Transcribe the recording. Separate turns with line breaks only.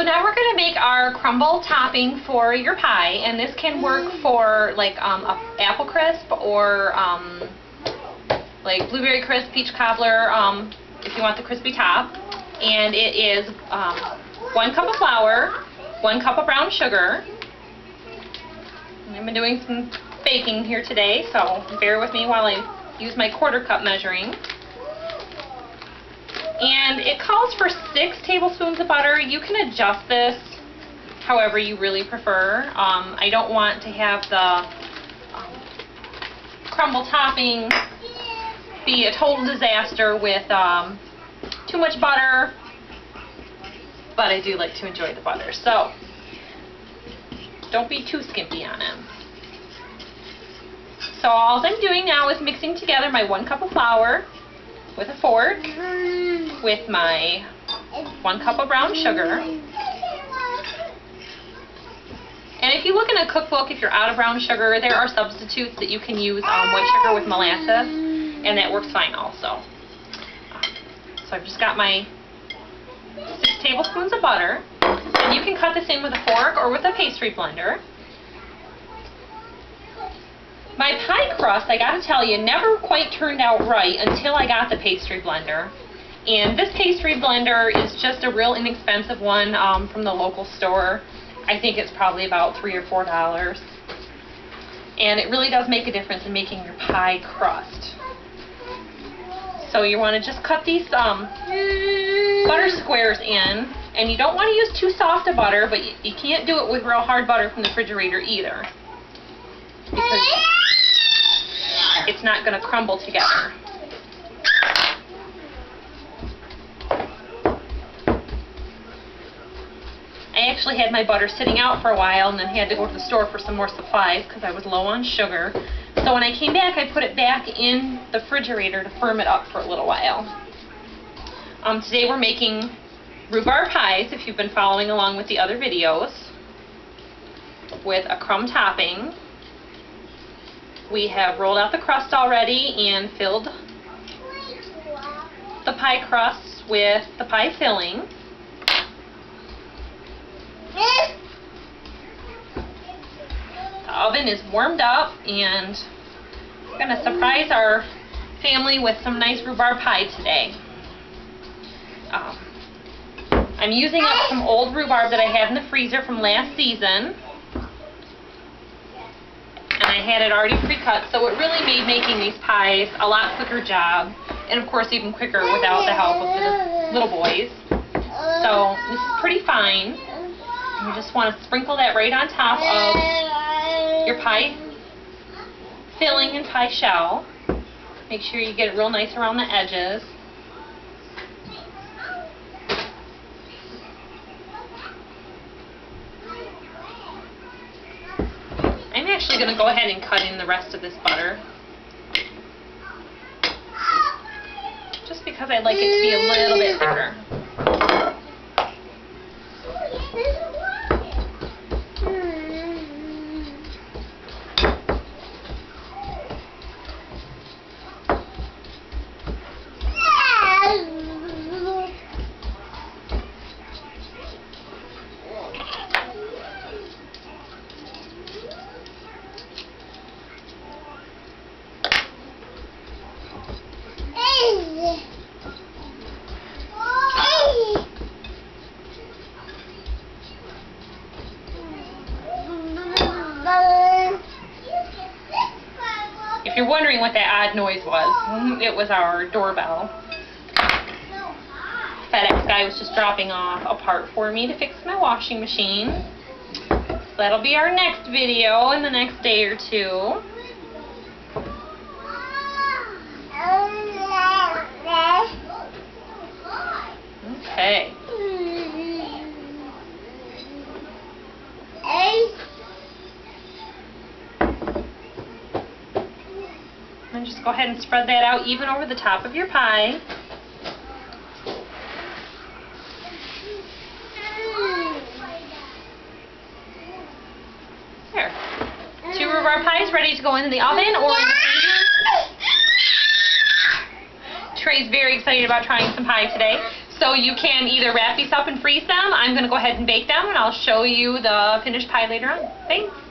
So now we're going to make our crumble topping for your pie, and this can work for like a apple crisp or like blueberry crisp, peach cobbler, if you want the crispy top. And it is 1 cup of flour, 1 cup of brown sugar. And I've been doing some baking here today, so bear with me while I use my 1/4 cup measuring. And it calls for 6 tablespoons of butter. You can adjust this however you really prefer. I don't want to have the crumble topping be a total disaster with too much butter, but I do like to enjoy the butter, so don't be too skimpy on it. So all I'm doing now is mixing together my 1 cup of flour with a fork with my 1 cup of brown sugar. And if you look in a cookbook, if you're out of brown sugar, there are substitutes that you can use, white sugar with molasses, and that works fine also. So I've just got my 6 tablespoons of butter, and you can cut this in with a fork or with a pastry blender. My pie crust, I gotta tell you, never quite turned out right until I got the pastry blender. And this pastry blender is just a real inexpensive one from the local store. I think it's probably about $3 or $4. And it really does make a difference in making your pie crust. So you want to just cut these butter squares in. And you don't want to use too soft a butter, but you can't do it with real hard butter from the refrigerator either, because it's not going to crumble together. I actually had my butter sitting out for a while and then had to go to the store for some more supplies because I was low on sugar. So when I came back, I put it back in the refrigerator to firm it up for a little while. Today we're making rhubarb pies, if you've been following along with the other videos, with a crumb topping. We have rolled out the crust already and filled the pie crusts with the pie filling. The oven is warmed up, and we're going to surprise our family with some nice rhubarb pie today. I'm using up some old rhubarb that I had in the freezer from last season. And I had it already pre-cut, so it really made making these pies a lot quicker job, and of course even quicker without the help of the little boys. So this is pretty fine. And you just want to sprinkle that right on top of your pie filling and pie shell. Make sure you get it real nice around the edges. I'm actually going to go ahead and cut in the rest of this butter, just because I like it to be a little bit thicker. If you're wondering what that odd noise was, it was our doorbell. FedEx guy was just dropping off a part for me to fix my washing machine. So that'll be our next video in the next day or two. Okay. And just go ahead and spread that out even over the top of your pie. There. 2 rhubarb pies ready to go into the oven or in the freezer. Trey's very excited about trying some pie today. So you can either wrap these up and freeze them. I'm going to go ahead and bake them, and I'll show you the finished pie later on. Thanks.